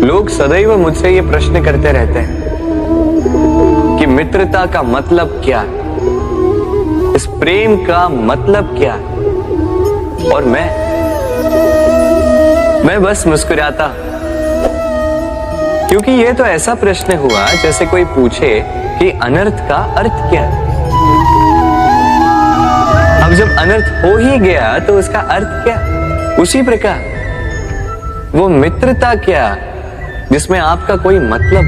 लोग सदैव मुझसे ये प्रश्न करते रहते हैं कि मित्रता का मतलब क्या है, इस प्रेम का मतलब क्या है। और मैं बस मुस्कुराता, क्योंकि ये तो ऐसा प्रश्न हुआ जैसे कोई पूछे कि अनर्थ का अर्थ क्या है। अब जब अनर्थ हो ही गया तो उसका अर्थ क्या? उसी प्रकार वो मित्रता क्या जिसमें आपका कोई मतलब,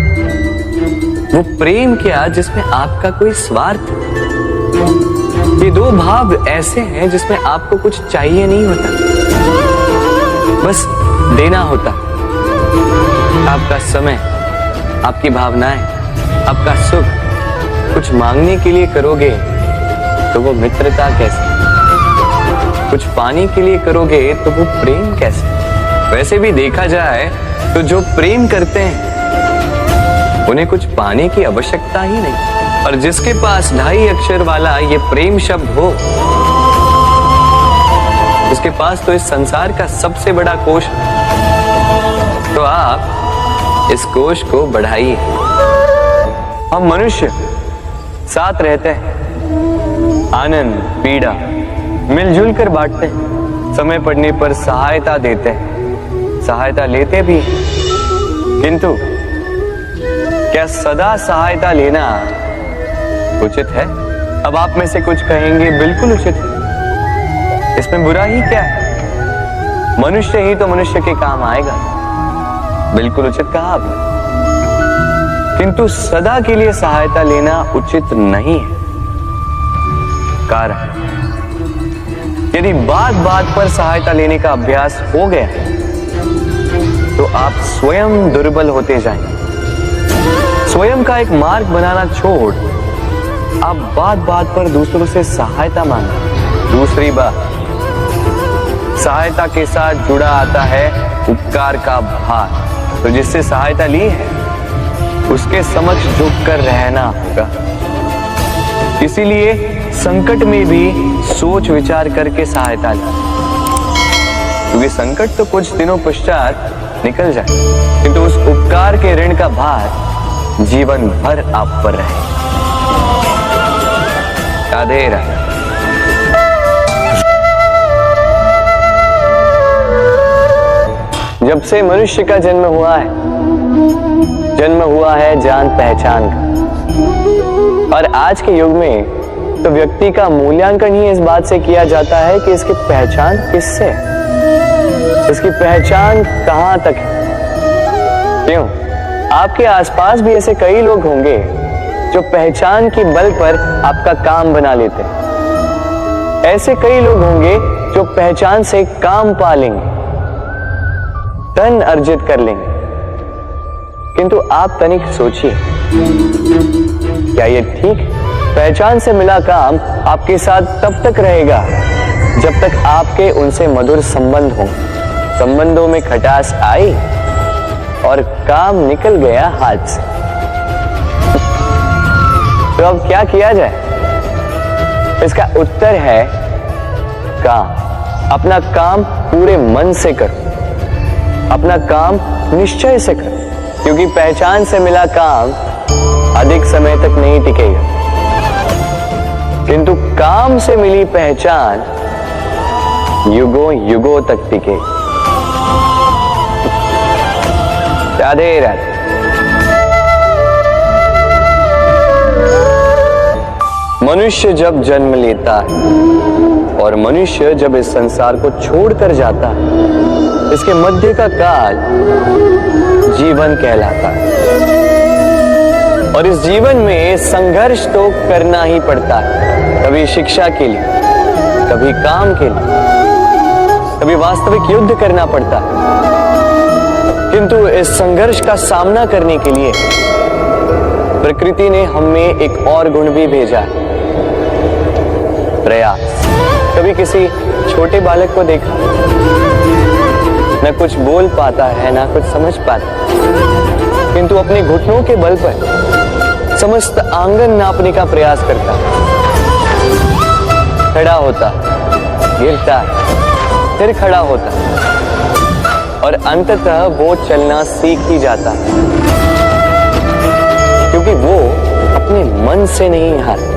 वो प्रेम क्या जिसमें आपका कोई स्वार्थ। ये दो भाव ऐसे हैं जिसमें आपको कुछ चाहिए नहीं होता, बस देना होता। आपका समय, आपकी भावनाएं, आपका सुख कुछ मांगने के लिए करोगे तो वो मित्रता कैसे? कुछ पाने के लिए करोगे तो वो प्रेम कैसे? वैसे भी देखा जाए तो जो प्रेम करते हैं उन्हें कुछ पाने की आवश्यकता ही नहीं, और जिसके पास 2.5 अक्षर वाला ये प्रेम शब्द हो, उसके पास तो इस संसार का सबसे बड़ा कोश। तो आप इस कोश को बढ़ाइए। हम मनुष्य साथ रहते हैं, आनंद पीड़ा मिलजुल कर बांटते हैं, समय पड़ने पर सहायता देते हैं, सहायता लेते भी, किंतु क्या सदा सहायता लेना उचित है? अब आप में से कुछ कहेंगे बिल्कुल उचित है, इसमें बुरा ही क्या है? मनुष्य ही तो मनुष्य के काम आएगा। बिल्कुल उचित कहा आपने, किंतु सदा के लिए सहायता लेना उचित नहीं है। कारण, यदि बात बात पर सहायता लेने का अभ्यास हो गया तो आप स्वयं दुर्बल होते जाएंगे। स्वयं का एक मार्ग बनाना छोड़ आप बात बात पर दूसरों से सहायता मांगे। दूसरी बात, सहायता के साथ जुड़ा आता है उपकार का भार, तो जिससे सहायता ली है उसके समक्ष झुककर रहना होगा। इसीलिए संकट में भी सोच विचार करके सहायता लें, क्योंकि संकट तो कुछ दिनों पश्चात निकल जाए, किंतु उस उपकार के ऋण का भार जीवन भर आप पर रहे। राधे राधे। जब से मनुष्य का जन्म हुआ है जान पहचान का, और आज के युग में तो व्यक्ति का मूल्यांकन ही इस बात से किया जाता है कि इसकी पहचान किससे है, इसकी पहचान कहां तक है। क्यों? आपके आसपास भी ऐसे कई लोग होंगे जो पहचान की बल पर आपका काम बना लेते हैं। ऐसे कई लोग होंगे जो पहचान से काम पा लेंगे, धन अर्जित कर लेंगे, किंतु आप तनिक सोचिए, क्या ये ठीक? पहचान से मिला काम आपके साथ तब तक रहेगा जब तक आपके उनसे मधुर संबंध हों। संबंधों में खटास आई और काम निकल गया हाथ से, तो अब क्या किया जाए? इसका उत्तर है काम। अपना काम पूरे मन से करो, अपना काम निश्चय से करो, क्योंकि पहचान से मिला काम अधिक समय तक नहीं टिकेगा, किंतु काम से मिली पहचान युगों युगों तक टिकेगी। राधे राधे। मनुष्य जब जन्म लेता है और मनुष्य जब इस संसार को छोड़कर जाता है, इसके मध्य का काल जीवन कहलाता है। और इस जीवन में संघर्ष तो करना ही पड़ता है, कभी शिक्षा के लिए, कभी काम के लिए, कभी वास्तविक युद्ध करना पड़ता है। किंतु इस संघर्ष का सामना करने के लिए प्रकृति ने हमें एक और गुण भी भेजा, प्रयास। कभी किसी छोटे बालक को देखा, न कुछ बोल पाता है न कुछ समझ पाता, किंतु अपने घुटनों के बल पर समस्त आंगन नापने का प्रयास करता, खड़ा होता, गिरता, फिर खड़ा होता, और अंततः वो चलना सीख ही जाता है, क्योंकि वो अपने मन से नहीं हारता।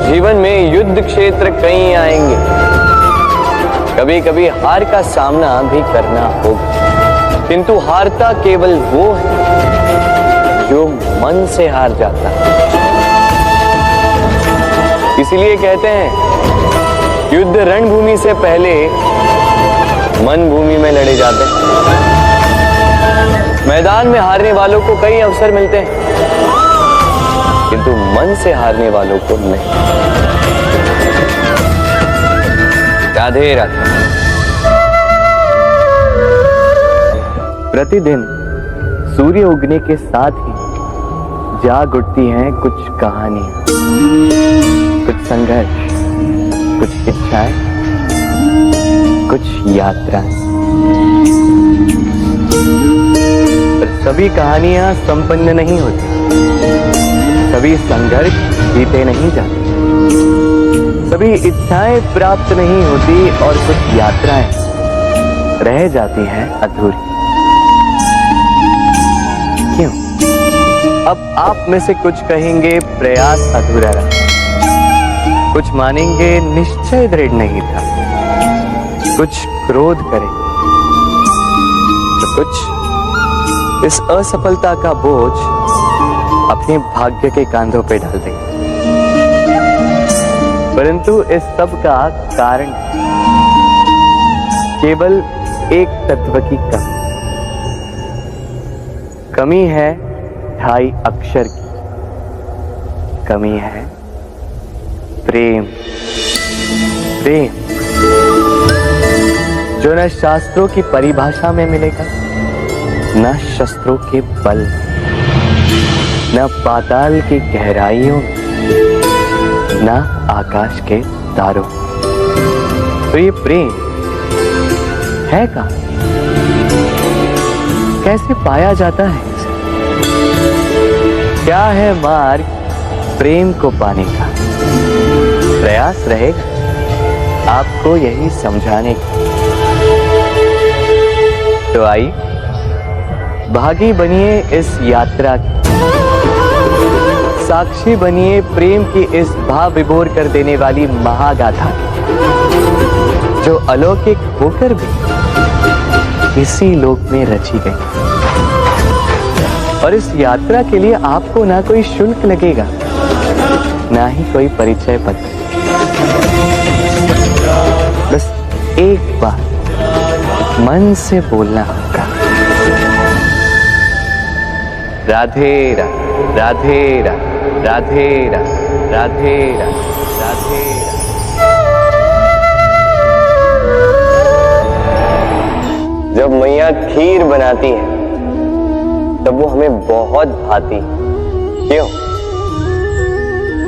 जीवन में युद्ध क्षेत्र कई आएंगे, कभी कभी हार का सामना भी करना होगा, किंतु हारता केवल वो है जो मन से हार जाता है। इसीलिए कहते हैं युद्ध रणभूमि से पहले मन भूमि में लड़े जाते हैं। मैदान में हारने वालों को कई अवसर मिलते हैं, किंतु मन से हारने वालों को नहीं। राधे राधे। प्रतिदिन सूर्य उगने के साथ ही जाग उठती हैं कुछ कहानियां, कुछ संघर्ष, कुछ इच्छाएं, कुछ यात्राएं। पर सभी कहानियां संपन्न नहीं होती, सभी संघर्ष जीते नहीं जाते, सभी इच्छाएं प्राप्त नहीं होती और कुछ यात्राएं रह जाती हैं अधूरी। क्यों? अब आप में से कुछ कहेंगे प्रयास अधूरा रहा, कुछ मानेंगे निश्चय दृढ़ नहीं था, कुछ क्रोध करें, तो कुछ इस असफलता का बोझ अपने भाग्य के कांधों पे डाल देंगे। परंतु इस सब का कारण केवल एक तत्व की कमी है, 2.5 अक्षर की कमी है, प्रेम। प्रेम जो न शास्त्रों की परिभाषा में मिलेगा, न शस्त्रों के बल, न पाताल की गहराइयों, न आकाश के तारों। तो ये प्रेम है कहां? कैसे पाया जाता है इसे? क्या है मार्ग प्रेम को पाने का? प्रयास रहेगा आपको यही समझाने का। तो आइए भागी बनिए इस यात्रा की, साक्षी बनिए प्रेम की इस भाव विभोर कर देने वाली महागाथा की, जो अलौकिक होकर भी इसी लोक में रची गई। और इस यात्रा के लिए आपको ना कोई शुल्क लगेगा, ना ही कोई परिचय पत्र। बस एक बार मन से बोलना होगा, राधे राधे राधे राधे राधे राधे राधे। जब मैया खीर बनाती है तब वो हमें बहुत भाती, क्यों?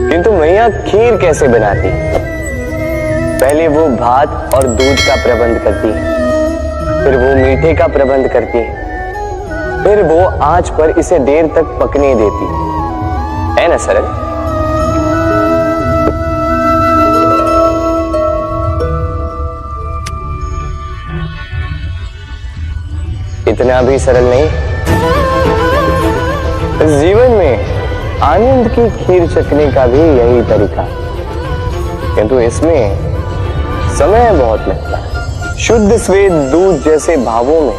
किंतु मैया खीर कैसे बनाती? पहले वो भात और दूध का प्रबंध करती है, फिर वो मीठे का प्रबंध करती है, फिर वो आंच पर इसे देर तक पकने देती है ना सरल? इतना भी सरल नहीं। इस जीवन में आनंद की खीर चखने का भी यही तरीका है, किंतु इसमें समय बहुत लगता है। शुद्ध श्वेत दूध जैसे भावों में,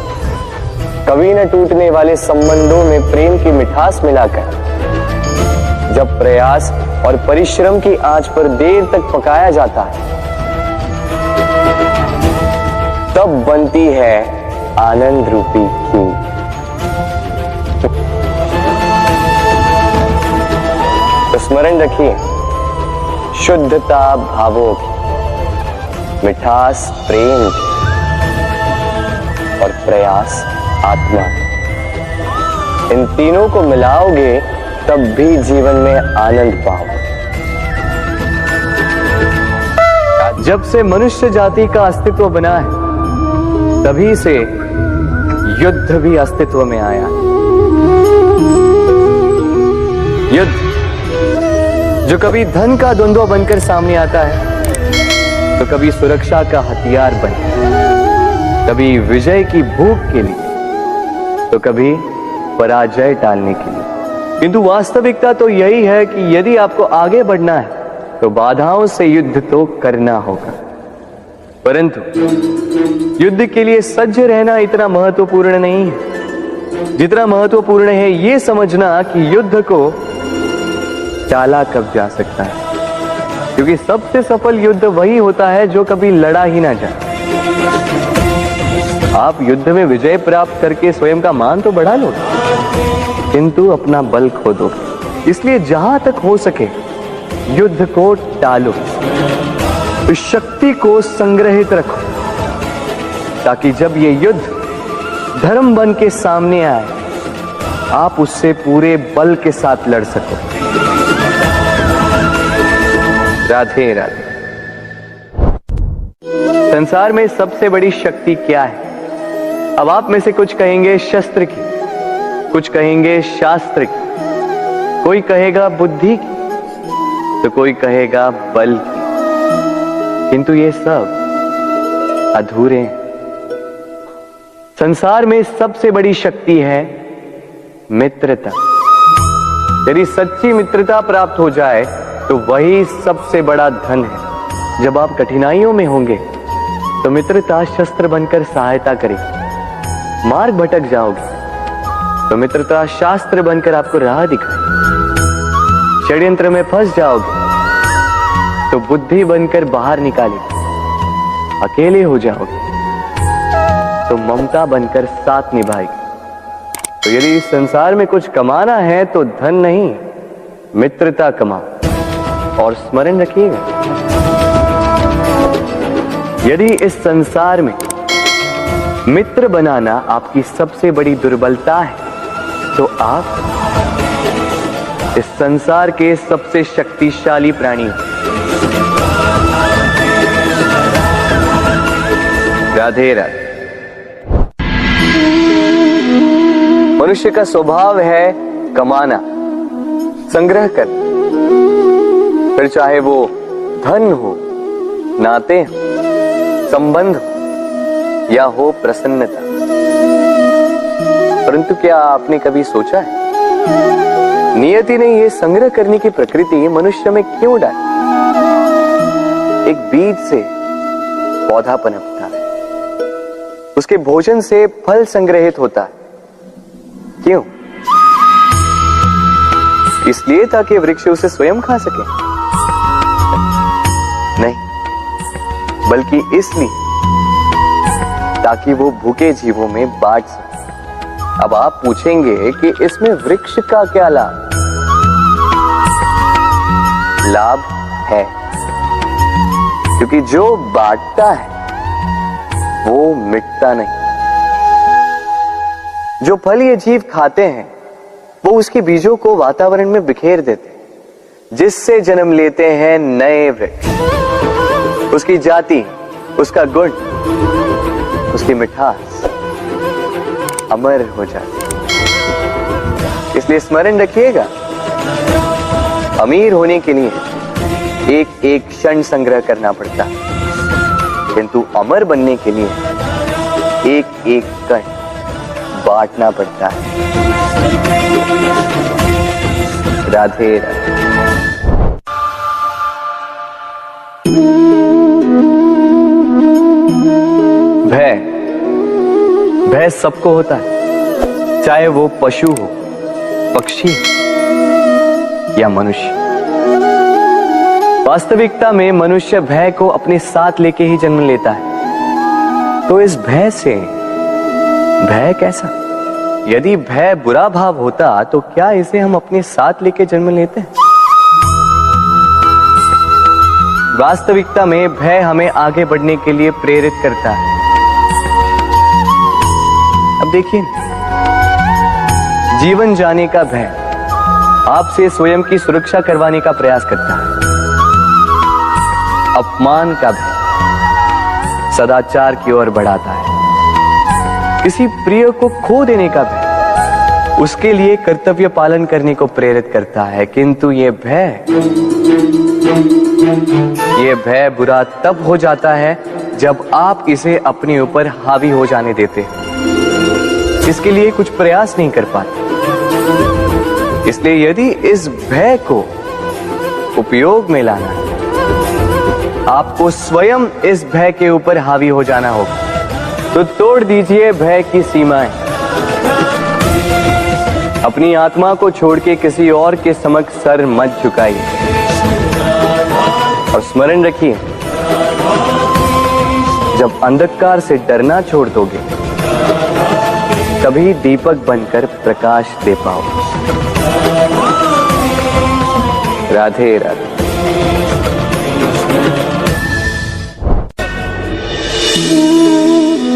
कभी न टूटने वाले संबंधों में प्रेम की मिठास मिलाकर जब प्रयास और परिश्रम की आंच पर देर तक पकाया जाता है, तब बनती है आनंद रूपी खीर। तो स्मरण रखिए, शुद्धता भावों की, मिठास प्रेम की, और प्रयास आत्मा। इन तीनों को मिलाओगे तब भी जीवन में आनंद पाओगे। जब से मनुष्य जाति का अस्तित्व बना है, तभी से युद्ध भी अस्तित्व में आया। युद्ध जो कभी धन का द्वंद्व बनकर सामने आता है, तो कभी सुरक्षा का हथियार बन, कभी विजय की भूख के लिए तो कभी पराजय टालने के लिए। किंतु वास्तविकता तो यही है कि यदि आपको आगे बढ़ना है तो बाधाओं से युद्ध तो करना होगा, परंतु युद्ध के लिए सज्ज रहना इतना महत्वपूर्ण नहीं है जितना महत्वपूर्ण है यह समझना कि युद्ध को टाला कब जा सकता है, क्योंकि सबसे सफल युद्ध वही होता है जो कभी लड़ा ही ना जाए। आप युद्ध में विजय प्राप्त करके स्वयं का मान तो बढ़ा लो, किंतु अपना बल खो दोगे। इसलिए जहां तक हो सके युद्ध को टालो, इस शक्ति को संग्रहित रखो, ताकि जब ये युद्ध धर्म बन के सामने आए आप उससे पूरे बल के साथ लड़ सको। राधे राधे। संसार में सबसे बड़ी शक्ति क्या है? अब आप में से कुछ कहेंगे शस्त्र की, कुछ कहेंगे शास्त्र की, कोई कहेगा बुद्धि की, तो कोई कहेगा बल की, किंतु ये सब अधूरे हैं। संसार में सबसे बड़ी शक्ति है मित्रता। यदि सच्ची मित्रता प्राप्त हो जाए तो वही सबसे बड़ा धन है। जब आप कठिनाइयों में होंगे तो मित्रता शस्त्र बनकर सहायता करेगी। मार्ग भटक जाओगे तो मित्रता शास्त्र बनकर आपको राह दिखाए। षड्यंत्र में फंस जाओगे तो बुद्धि बनकर बाहर निकालेगी। अकेले हो जाओगे तो ममता बनकर साथ निभाएगी। तो यदि इस संसार में कुछ कमाना है तो धन नहीं, मित्रता कमाओ। और स्मरण रखिएगा, यदि इस संसार में मित्र बनाना आपकी सबसे बड़ी दुर्बलता है तो आप इस संसार के सबसे शक्तिशाली प्राणी हो। राधे राधे। मनुष्य का स्वभाव है कमाना, संग्रह करना, फिर चाहे वो धन हो, नाते हो, संबंध हो या हो प्रसन्नता। परंतु क्या आपने कभी सोचा है नियति ने यह संग्रह करने की प्रकृति मनुष्य में क्यों डाली? एक बीज से पौधा पनपता है, उसके भोजन से फल संग्रहित होता है। क्यों? इसलिए ताकि वृक्ष उसे स्वयं खा सके? नहीं, बल्कि इसलिए ताकि वो भूखे जीवों में बांट सके। अब आप पूछेंगे कि इसमें वृक्ष का क्या लाभ? लाभ है, क्योंकि जो बांटता है वो मिटता नहीं। जो फल ये जीव खाते हैं वो उसके बीजों को वातावरण में बिखेर देते हैं, जिससे जन्म लेते हैं नए वृक्ष। उसकी जाति, उसका गुण, उसकी मिठास अमर हो जाती है। इसलिए स्मरण रखिएगा, अमीर होने के लिए एक एक क्षण संग्रह करना पड़ता है, किंतु अमर बनने के लिए एक एक कण बांटना पड़ता है। राधे राधे। भय सबको होता है, चाहे वो पशु हो, पक्षी या मनुष्य। वास्तविकता में मनुष्य भय को अपने साथ लेके ही जन्म लेता है। तो इस भय से भय कैसा? यदि भय बुरा भाव होता तो क्या इसे हम अपने साथ लेके जन्म लेते हैं? वास्तविकता में भय हमें आगे बढ़ने के लिए प्रेरित करता है। अब देखिए, जीवन जाने का भय आपसे स्वयं की सुरक्षा करवाने का प्रयास करता है। अपमान का भय सदाचार की ओर बढ़ाता है। किसी प्रिय को खो देने का भय उसके लिए कर्तव्य पालन करने को प्रेरित करता है। किंतु ये भय बुरा तब हो जाता है जब आप इसे अपने ऊपर हावी हो जाने देते हो, इसके लिए कुछ प्रयास नहीं कर पाते। इसलिए यदि इस भय को उपयोग में लाना है, आपको स्वयं इस भय के ऊपर हावी हो जाना होगा। तो तोड़ दीजिए भय की सीमाएं। अपनी आत्मा को छोड़ के किसी और के समक्ष सर मत झुकाइए और स्मरण रखिए, जब अंधकार से डरना छोड़ दोगे तभी दीपक बनकर प्रकाश दे पाओगे। राधे राधे।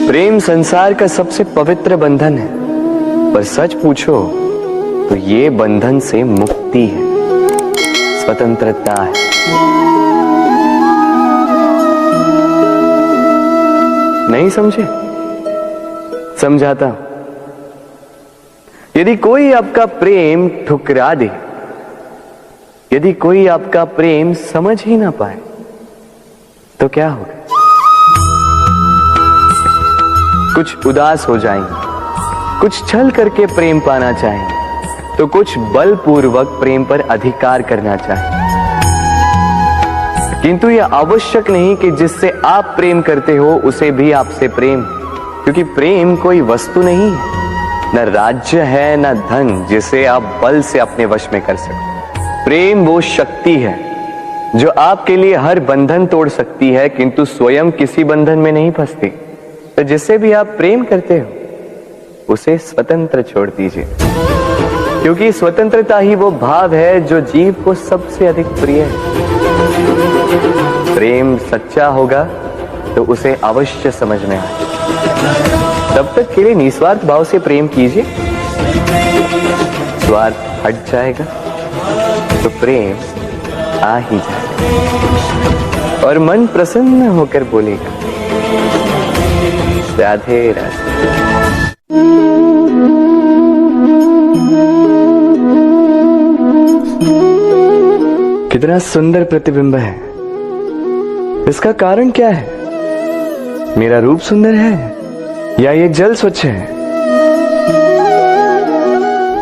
प्रेम संसार का सबसे पवित्र बंधन है, पर सच पूछो तो ये बंधन से मुक्ति है, स्वतंत्रता है। नहीं समझे? समझाता हूं। यदि कोई आपका प्रेम ठुकरा दे, यदि कोई आपका प्रेम समझ ही ना पाए, तो क्या होगा? कुछ उदास हो जाएंगे, कुछ छल करके प्रेम पाना चाहेंगे, तो कुछ बलपूर्वक प्रेम पर अधिकार करना चाहेंगे। किंतु यह आवश्यक नहीं कि जिससे आप प्रेम करते हो उसे भी आपसे प्रेम, क्योंकि प्रेम कोई वस्तु नहीं है, न राज्य है, न धन जिसे आप बल से अपने वश में कर सको। प्रेम वो शक्ति है जो आपके लिए हर बंधन तोड़ सकती है, किंतु स्वयं किसी बंधन में नहीं फंसती। तो जिससे भी आप प्रेम करते हो उसे स्वतंत्र छोड़ दीजिए, क्योंकि स्वतंत्रता ही वो भाव है जो जीव को सबसे अधिक प्रिय है। प्रेम सच्चा होगा तो उसे अवश्य समझ में आए। तब तक के लिए निस्वार्थ भाव से प्रेम कीजिए, स्वार्थ हट जाएगा तो प्रेम आ ही जाएगा और मन प्रसन्न होकर बोलेगा, राधे राधे। कितना सुंदर प्रतिबिंब है। इसका कारण क्या है? मेरा रूप सुंदर है या ये जल स्वच्छ है?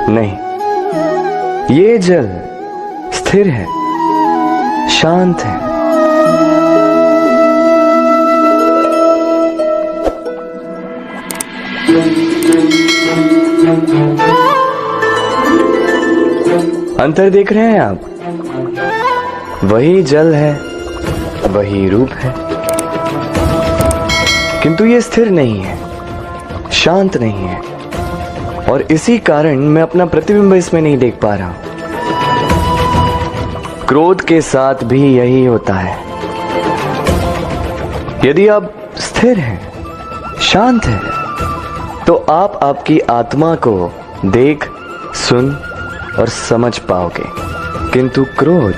नहीं, ये जल स्थिर है, शांत है। अंतर देख रहे हैं आप? वही जल है, वही रूप है, किंतु ये स्थिर नहीं है, शांत नहीं है, और इसी कारण मैं अपना प्रतिबिंब इसमें नहीं देख पा रहा हूं। क्रोध के साथ भी यही होता है। यदि आप स्थिर हैं, शांत हैं, तो आप आपकी आत्मा को देख, सुन और समझ पाओगे, किंतु क्रोध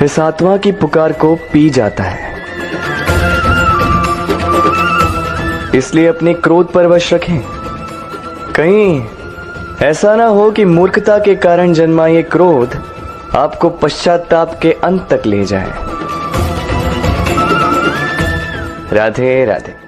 इस आत्मा की पुकार को पी जाता है। इसलिए अपने क्रोध पर वश रखें। कहीं ऐसा ना हो कि मूर्खता के कारण जन्मा ये क्रोध आपको पश्चाताप के अंत तक ले जाए। राधे राधे।